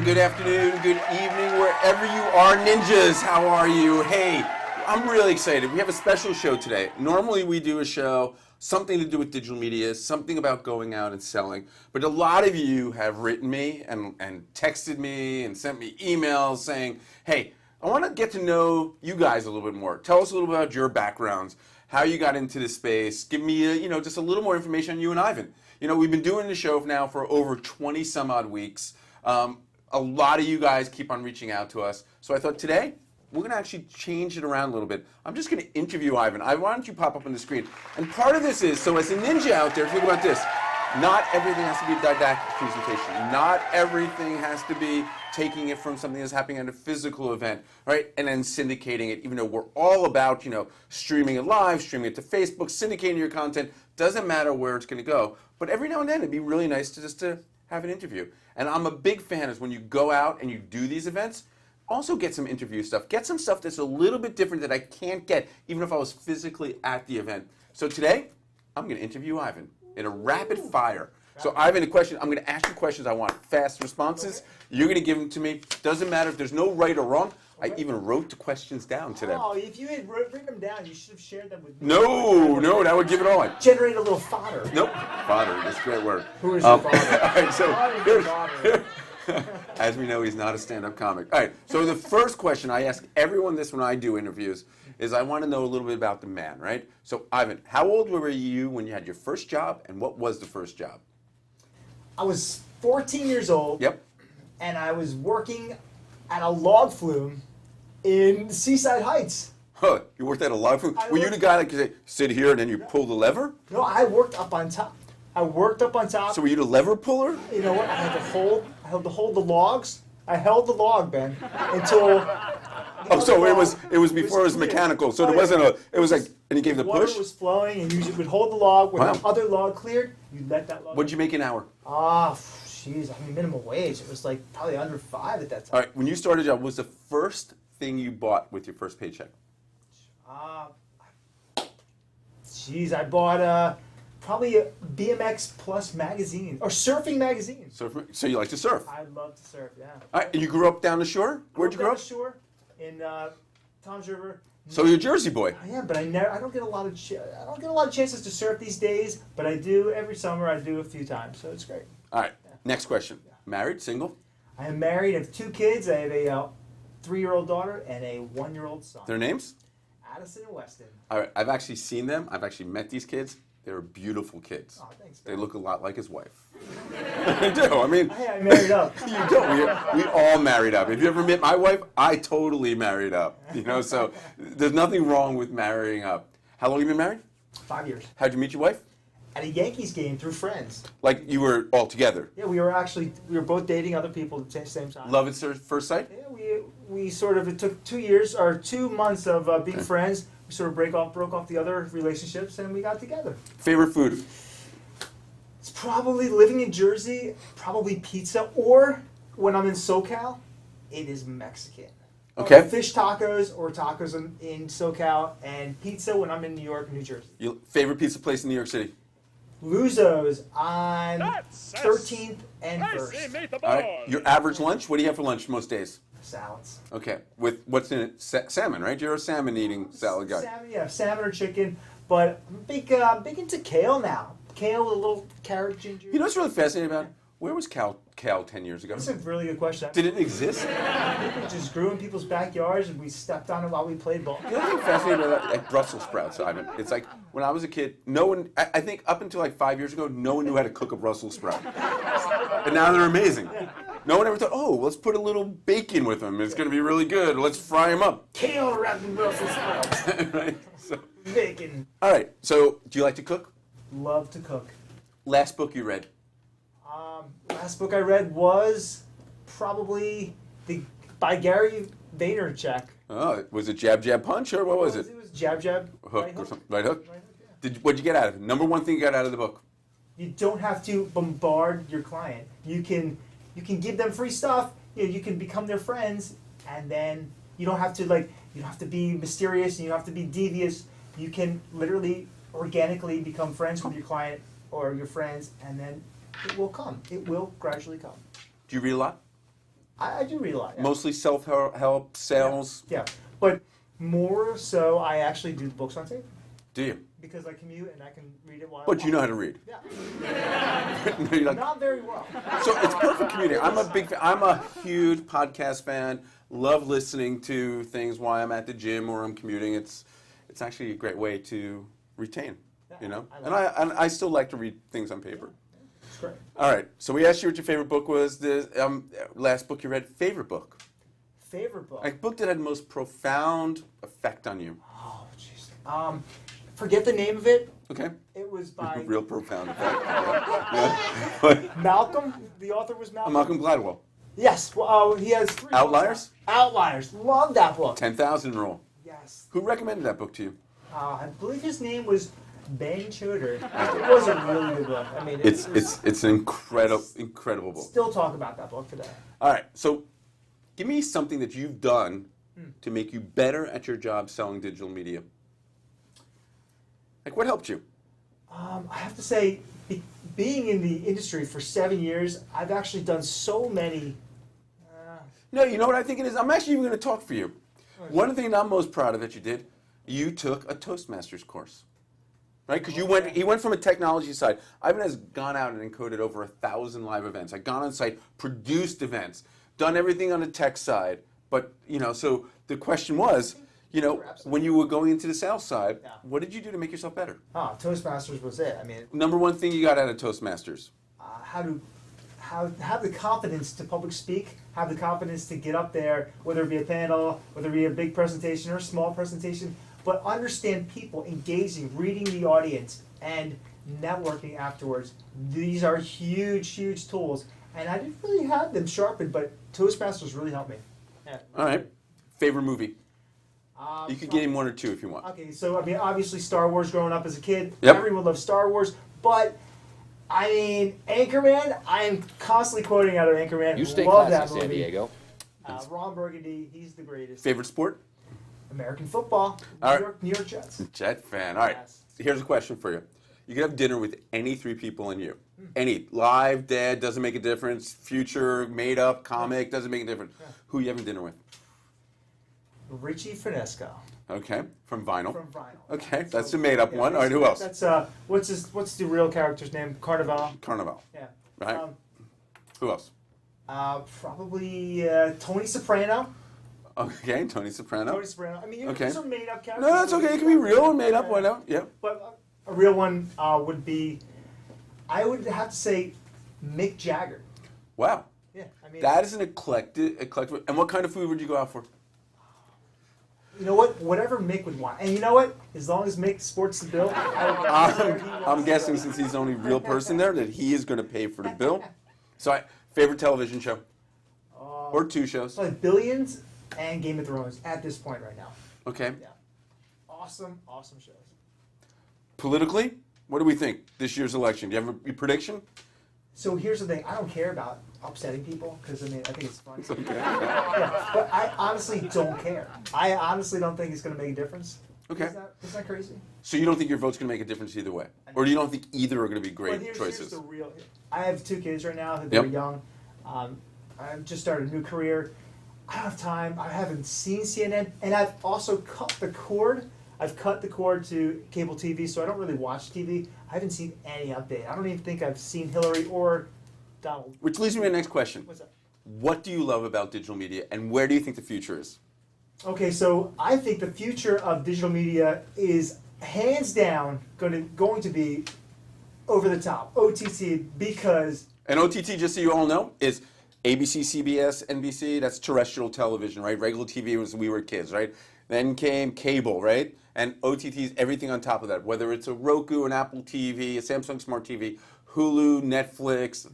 good afternoon, good evening, wherever you are, ninjas. How are you? Hey, I'm really excited. We have a special show today. Normally we do a show, something to do with digital media, something about going out and selling. But a lot of you have written me and texted me and sent me emails saying, hey, I want to get to know you guys a little bit more. Tell us a little bit about your backgrounds, how you got into this space. Give me, just a little more information on you and Ivan. We've been doing the show now for over 20 some odd weeks. A lot of you guys keep on reaching out to us. So I thought today, we're going to actually change it around a little bit. I'm just going to interview Ivan. Why don't you pop up on the screen? And part of this is, so as a ninja out there, think about this. Not everything has to be a didactic presentation. Not everything has to be taking it from something that's happening at a physical event, right? And then syndicating it, even though we're all about, streaming it live, streaming it to Facebook, syndicating your content. Doesn't matter where it's going to go. But every now and then, it'd be really nice to have an interview. And I'm a big fan is when you go out and you do these events, also get some interview stuff. Get some stuff that's a little bit different that I can't get, even if I was physically at the event. So today, I'm going to interview Ivan in a rapid fire. So Ivan, I'm going to ask you questions. I want fast responses. Okay. You're going to give them to me. Doesn't matter if there's no right or wrong. Okay. I even wrote the questions down today. Oh, if you had written them down, you should have shared them with me. No, that would give it all. Generate a little fodder. Nope, fodder, that's a great word. Who is your father? All right, so as we know, he's not a stand-up comic. All right, so the first question I ask everyone this when I do interviews is I want to know a little bit about the man, right? So Ivan, how old were you when you had your first job, and what was the first job? I was 14 years old. Yep. And I was working at a log flume in Seaside Heights. Huh, you worked at a log flume? Were you the guy that could say, sit here and then you pull the lever? No, I worked up on top. So were you the lever puller? You know what? I had to hold the logs. I held the log, Ben, until... Oh, so it was before it was mechanical. So there wasn't it was like, and you gave the push? Water was flowing, and you would hold the log. When the other log cleared, you let that log... What'd you make an hour? Jeez, minimum wage. It was like probably under $5 at that time. All right, when you started your job, what was the first thing you bought with your first paycheck? I bought probably a BMX Plus magazine, or surfing magazine. So you like to surf? I love to surf, yeah. All right, and you grew up down the shore? Where'd you grow up? Down the shore, in Toms River. So you're a Jersey boy? I am, but I don't get a lot of chances to surf these days. But I do every summer. I do a few times, so it's great. All right, next question. Yeah. Married, single? I am married. I have 2 kids. I have a 3-year-old daughter and a 1-year-old son. Their names? Addison and Weston. All right, I've actually seen them. I've actually met these kids. They're beautiful kids. Oh, thanks. They look a lot like his wife. They do. I mean, I married up. You don't. We all married up. If you ever met my wife, I totally married up. So there's nothing wrong with marrying up. How long have you been married? 5 years. How'd you meet your wife? At a Yankees game through friends. Like you were all together? Yeah, we were both dating other people at the same time. Love at first sight? Yeah, we sort of, it took 2 years or 2 months of being friends. We sort of broke off the other relationships, and we got together. Favorite food? It's probably, living in Jersey, probably pizza, or when I'm in SoCal, it is Mexican. Okay. Fish tacos or tacos in SoCal, and pizza when I'm in New York, New Jersey. Your favorite pizza place in New York City? Luzo's on 13th and 1st. All right. Your average lunch? What do you have for lunch most days? Salads. Okay. With what's in it? Salmon, right? You're a salmon-eating salad guy. Salmon or chicken. But I'm big into kale now. Kale with a little carrot, ginger. You know what's really fascinating about it? Where was kale 10 years ago? That's a really good question. Did it exist? It just grew in people's backyards, and we stepped on it while we played ball. The other thing fascinating about that, like Brussels sprouts, Ivan, it's like when I was a kid, no one, I think up until like 5 years ago, no one knew how to cook a Brussels sprout. And now they're amazing. No one ever thought, oh, let's put a little bacon with them. It's going to be really good. Let's fry them up. Kale wrapped in Brussels sprouts. Right? So, bacon. All right. So, do you like to cook? Love to cook. Last book you read? Last book I read was probably by Gary Vaynerchuk. Oh, was it Jab, Jab, Punch, or what was it? It was Jab, Jab, Hook Right or Hook. something? Right hook? Right Hook, yeah. What'd you get out of it? Number one thing you got out of the book? You don't have to bombard your client. You can give them free stuff. You can become their friends, and then you don't have to be mysterious. And you don't have to be devious. You can literally organically become friends with your client or your friends, and then it will come. It will gradually come. Do you read a lot? I do read a lot. Yeah. Mostly self-help, sales. Yeah, but more so, I actually do the books on tape Do you? because I commute and I can read it while. I But you know how walk. to read. Yeah, No, you're like, not very well. so it's perfect commuting. I'm a big fan. I'm a huge podcast fan. Love listening to things while I'm at the gym or I'm commuting. It's actually a great way to retain, you know. And I still like to read things on paper. It's great. All right. So we asked you what your favorite book was. The last book you read. Favorite book. Favorite book. Like book that had the most profound effect on you. Oh, jeez. Forget the name of it. Okay. It was by Real profound effect. Yeah. Malcolm. The author was Malcolm. Malcolm Gladwell. Yes. Well, he has 3 books Outliers? out. Outliers. Love that book. 10,000 Rule. Yes. Who recommended that book to you? I believe his name was Ben Choder. It was a really good book. I mean, It's an incredible book. Still talk about that book today. All right. So give me something that you've done to make you better at your job selling digital media. Like what helped you? I have to say, being in the industry for 7 years, I've actually done so many. No, you know what I think it is? I'm actually even going to talk for you. One of the things I'm most proud of that you did, you took a Toastmasters course. Right? Because he went from a technology side. Ivan has gone out and encoded over 1,000 live events. I've gone on site, produced events, done everything on the tech side. But, you know, so the question was, you know, when you were going into the sales side, what did you do to make yourself better? Toastmasters was it. I mean, Number one thing you got out of Toastmasters. have the confidence to public speak, have the confidence to get up there, whether it be a panel, whether it be a big presentation or a small presentation, but understand people, engaging, reading the audience, and networking afterwards. These are huge, huge tools, and I didn't really have them sharpened, but Toastmasters really helped me. Yeah. All right. Favorite movie? You could name one or two if you want. Okay, so I mean, obviously Star Wars growing up as a kid, Yep. everyone loved Star Wars, but I mean, Anchorman, I am constantly quoting out of Anchorman. You stay Love classy, that San movie. Diego. Ron Burgundy, he's the greatest. Favorite sport? American football, All right. New York Jets. Jet fan. All right. Yes. Here's a question for you. You could have dinner with any 3 people in you. Any. Live, dead, doesn't make a difference. Future, made up, comic, doesn't make a difference. Who are you having dinner with? Richie Finesco Okay. From Vinyl. from Vinyl. Okay. So, That's a made up yeah, one. All right. Who else? That's what's the real character's name? Carnival. Carnival. Yeah. Right. Who else? Probably Tony Soprano. Okay. Tony Soprano. Tony Soprano. I mean, Okay. these are made up characters. No, that's okay. It can be real and made up. Why not? Yeah. But a real one would be, I would have to say, Mick Jagger. Wow. Yeah, I mean, That is an eclectic. And what kind of food would you go out for? you know what? Whatever Mick would want, and you know what? As long as Mick sports the bill, I would go where he wants I'm to guessing go. since he's the only real person there that he is going to pay for the bill. So, favorite television show or 2 shows? Like Billions and Game of Thrones at this point right now. Okay. Yeah, awesome shows. Politically, what do we think this year's election? Do you have a prediction? So here's the thing: I don't care about upsetting people because I mean I think it's fun. Okay. Yeah, but I honestly don't care. I honestly don't think it's going to make a difference. Okay. Isn't that crazy? So you don't think your vote's going to make a difference either way, or do you don't think either are going to be great But here's choices? the real. I have 2 kids right now. They're Yep. young. I've just started a new career. I don't have time. I haven't seen CNN, and I've also cut the cord. I've cut the cord to cable TV, so I don't really watch TV. I haven't seen any update. I don't even think I've seen Hillary or Donald. Which leads me to the next question. What's that? What do you love about digital media, and where do you think the future is? Okay, so I think the future of digital media is hands down going to be over the top, OTT, because And OTT, just so you all know, is ABC, CBS, NBC. That's terrestrial television, right? Regular TV was when we were kids, right? Then came cable, right? And OTT is everything on top of that. Whether it's a Roku, an Apple TV, a Samsung Smart TV, Hulu, Netflix,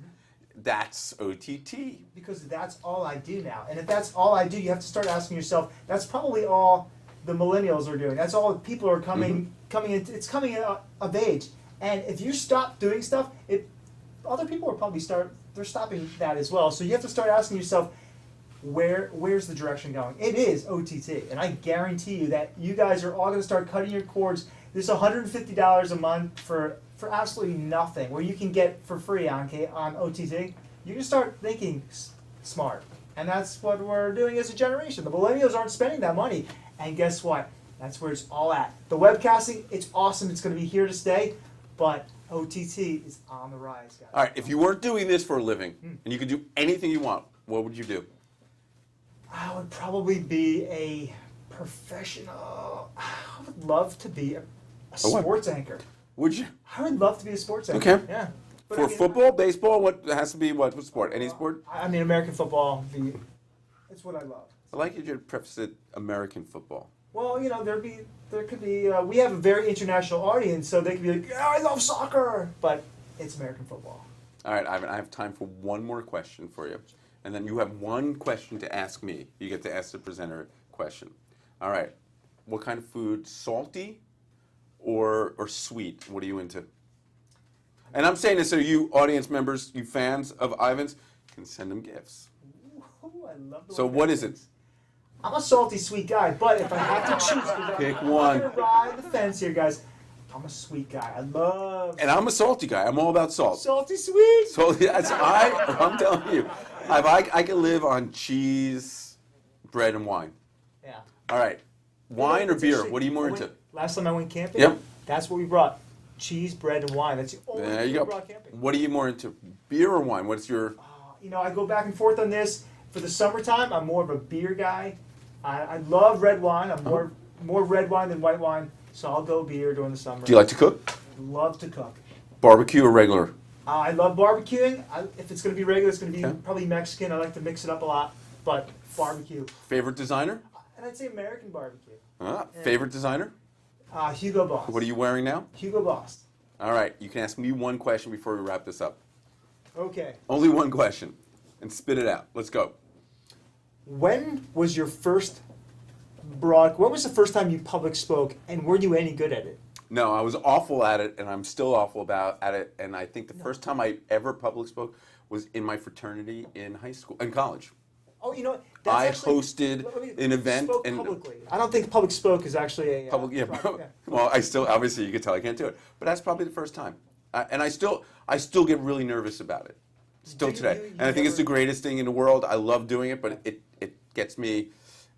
that's OTT. because that's all I do now. And if that's all I do, you have to start asking yourself, that's probably all the millennials are doing. That's all people are coming in, it's coming of age. And if you stop doing stuff, other people are probably they're stopping that as well. So you have to start asking yourself, where's the direction going? It is OTT, and I guarantee you that you guys are all going to start cutting your cords. There's $150 a month for absolutely nothing, where you can get for free on OTT. You can start thinking smart. And that's what we're doing as a generation. The millennials aren't spending that money. And guess what? That's where it's all at. The webcasting, it's awesome. It's going to be here to stay. But OTT is on the rise, guys. All right, if you weren't doing this for a living and you could do anything you want, what would you do? I would probably be a professional. I would love to be a what? sports anchor. Would you? I would love to be a sports anchor. Okay. Yeah. But For I mean, football, baseball, what it has to be what sport? Any sport? I mean, American football, it's what I love. I like you to preface it American football. Well, there could be, we have a very international audience, so they could be like, yeah, I love soccer, but it's American football. All right, Ivan, I have time for one more question for you. And then you have one question to ask me. You get to ask the presenter a question. All right, what kind of food? Salty or sweet? What are you into? And I'm saying this so you audience members, you fans of Ivan's, can send them gifts. Ooh, I love the So way what that is it? sounds. I'm a salty, sweet guy, but if I have to choose, Pick I'm one. gonna ride the fence here, guys. I'm a sweet guy. I love And I'm a salty guy. I'm all about salt. salty sweet. So I'm telling you, I can live on cheese, bread, and wine. Yeah. All right, wine or It's beer? interesting. What are you more I went- into? Last time I went camping, Yep. that's what we brought. Cheese, bread, and wine. That's the only There thing you we go. brought camping. What are you more into? Beer or wine? What's your? I go back and forth on this. For the summertime, I'm more of a beer guy. I love red wine. I'm more red wine than white wine, so I'll go beer during the summer. Do you like to cook? Love to cook. Barbecue or regular? I love barbecuing. If it's going to be regular, it's going to be Okay. probably Mexican. I like to mix it up a lot, but barbecue. Favorite designer? And I'd say American barbecue. Favorite designer? Hugo Boss. What are you wearing now? Hugo Boss. All right, you can ask me one question before we wrap this up. Okay. Only one question, and spit it out. Let's go. When was your first when was the first time you public spoke, and were you any good at it? No, I was awful at it, and I'm still awful at it. And I think the first time I ever public spoke was in my fraternity in college. Oh, you know what? I actually- hosted let me- an event spoke and publicly. I don't think public spoke is actually a public. Yeah, product, well, I still obviously you could tell I can't do it, but that's probably the first time, and I still get really nervous about it, still Do you- today. you And I think it's the never- greatest thing in the world. I love doing it, but it gets me,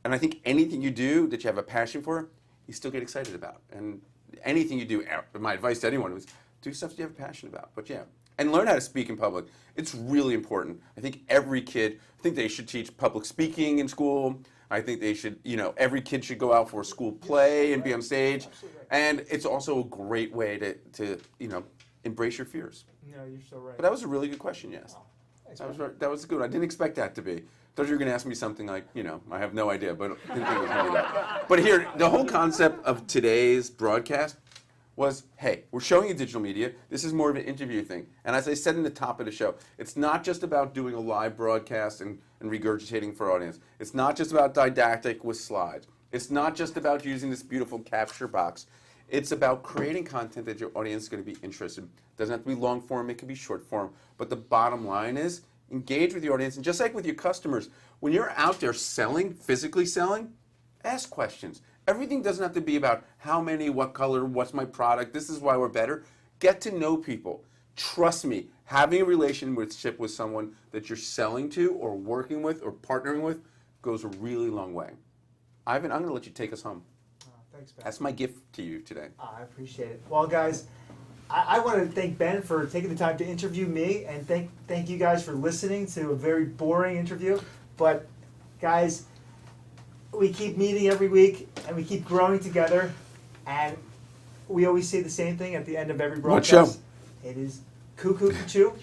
and I think anything you do that you have a passion for, you still get excited about, and anything you do. My advice to anyone was do stuff you have a passion about. But yeah. And learn how to speak in public. It's really important. I think every kid, I think they should teach public speaking in school. I think they should, every kid should go out for a school play and be on stage. Absolutely right. And it's also a great way to embrace your fears. No, you're so right. But that was a really good question, yes. Oh, thanks, That was man. right. That was good. I didn't expect that to be. Thought you were going to ask me something like, I have no idea, but I didn't think it was going to be that. But here, the whole concept of today's broadcast was, hey, we're showing you digital media. This is more of an interview thing. And as I said in the top of the show, it's not just about doing a live broadcast and regurgitating for our audience. It's not just about didactic with slides. It's not just about using this beautiful capture box. It's about creating content that your audience is going to be interested in. It doesn't have to be long form, it can be short form. But the bottom line is engage with your audience. And just like with your customers, when you're out there selling, physically selling, ask questions. Everything doesn't have to be about how many, what color, what's my product, this is why we're better. Get to know people. Trust me, having a relationship with someone that you're selling to or working with or partnering with goes a really long way. Ivan, I'm going to let you take us home. Oh, thanks, Ben. That's my gift to you today. I appreciate it. Well, guys, I want to thank Ben for taking the time to interview me, and thank you guys for listening to a very boring interview. But, guys, we keep meeting every week, and we keep growing together, and we always say the same thing at the end of every What broadcast. show? It is cuckoo choo,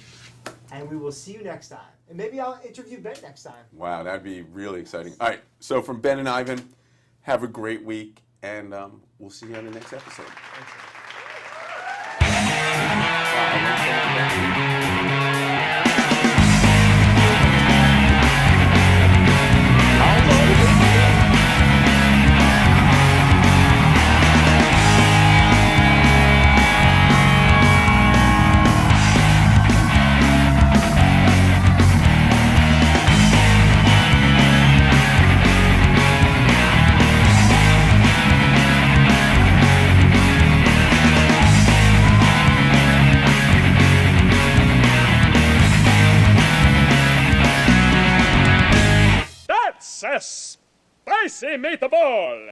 and we will see you next time. And maybe I'll interview Ben next time. Wow, that'd be really exciting. All right, so from Ben and Ivan, have a great week, and we'll see you on the next episode. That's a spicy meatball!